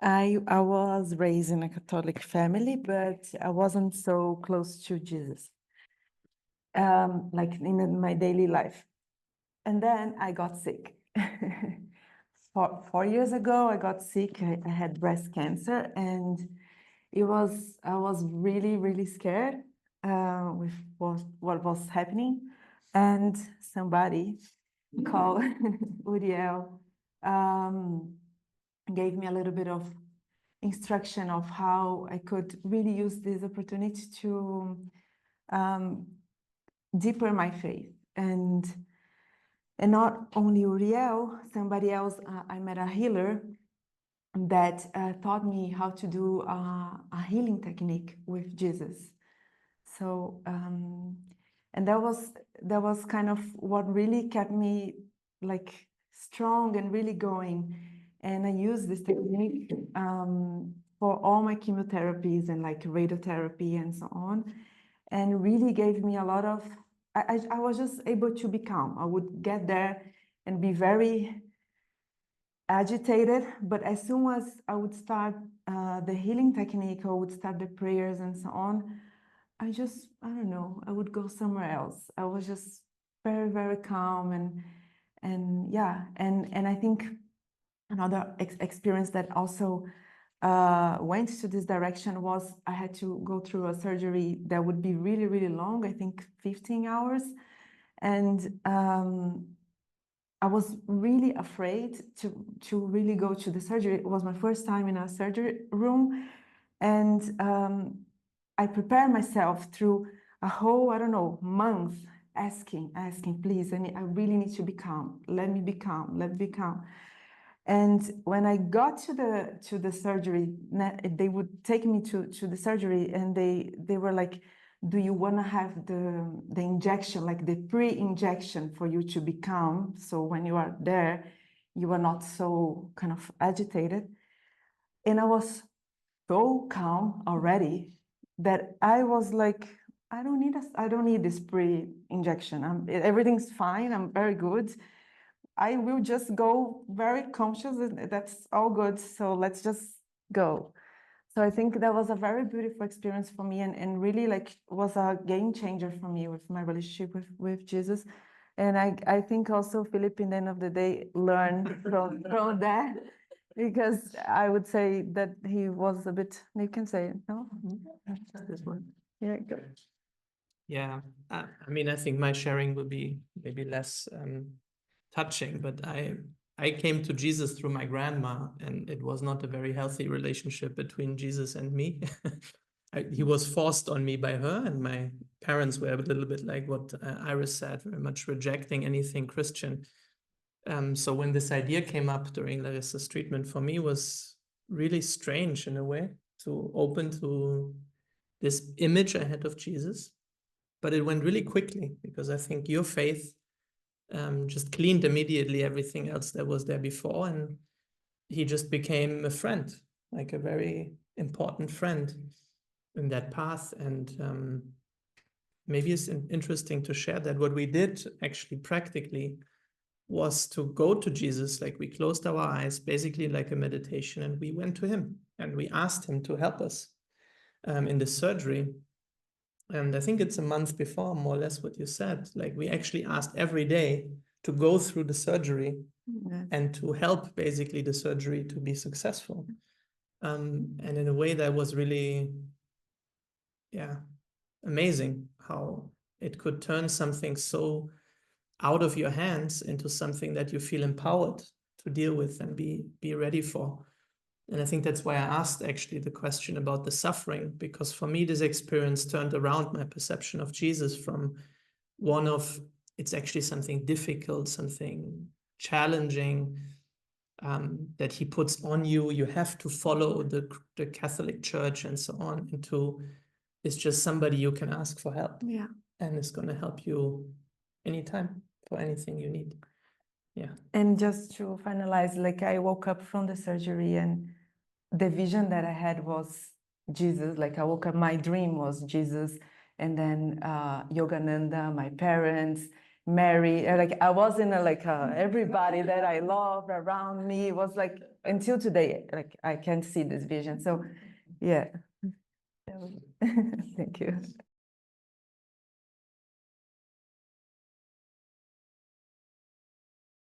I was raised in a Catholic family, but I wasn't so close to Jesus, like in my daily life. And then I got sick. 4 years ago, I got sick. I had breast cancer, and I was really, really scared with what was happening. And somebody called Uriel gave me a little bit of instruction of how I could really use this opportunity to deepen my faith. And not only Uriel, somebody else, I met a healer that taught me how to do a healing technique with Jesus. So, and that was kind of what really kept me like strong and really going. And I use this technique for all my chemotherapies and like radiotherapy and so on, and really gave me a lot of, I was just able to be calm. I would get there and be very agitated, but as soon as I would start the healing technique, I would start the prayers and so on, I don't know, I would go somewhere else. I was just very, very calm and yeah, and I think another experience that also went to this direction was I had to go through a surgery that would be really, really long, I think 15 hours. And I was really afraid to really go to the surgery. It was my first time in a surgery room. And I prepared myself through a whole, I don't know, month asking, please, I really need to be calm. Let me be calm, let me be calm. And when I got to the surgery, they would take me to the surgery, and they were like, do you want to have the injection, like the pre-injection for you to be calm? So when you are there, you are not so kind of agitated. And I was so calm already that I was like, I don't need this pre-injection. Everything's fine. I'm very good. I will just go very conscious. That's all good. So let's just go. So I think that was a very beautiful experience for me, and really like was a game changer for me with my relationship with Jesus. And I think also Philip, in the end of the day, learned from that, because I would say that he was a bit, you can say it, no? This one. Yeah, go. Yeah, I mean, I think my sharing will be maybe less touching, but I came to Jesus through my grandma, and it was not a very healthy relationship between Jesus and me. He was forced on me by her, and my parents were a little bit like what Iris said, very much rejecting anything Christian. So when this idea came up during Larissa's treatment, for me was really strange in a way to open to this image I had of Jesus. But it went really quickly, because I think your faith just cleaned immediately everything else that was there before, and he just became a friend, like a very important friend in that path. And maybe it's interesting to share that what we did actually practically was to go to Jesus, like we closed our eyes, basically like a meditation, and we went to him and we asked him to help us in the surgery. And I think it's a month before, more or less what you said, like we actually asked every day to go through the surgery. Yes. And to help basically the surgery to be successful. And in a way that was really, yeah, amazing how it could turn something so out of your hands into something that you feel empowered to deal with and be ready for. And I think that's why I asked actually the question about the suffering, because for me, this experience turned around my perception of Jesus from one of, it's actually something difficult, something challenging that he puts on you. You have to follow the Catholic Church and so on, into it's just somebody you can ask for help. Yeah. And it's going to help you anytime for anything you need. Yeah. And just to finalize, like I woke up from the surgery and the vision that I had was Jesus. Like I woke up, my dream was Jesus. And then Yogananda, my parents, Mary, like I was in everybody that I love around me. It was like until today, like I can't see this vision. So yeah. Thank you.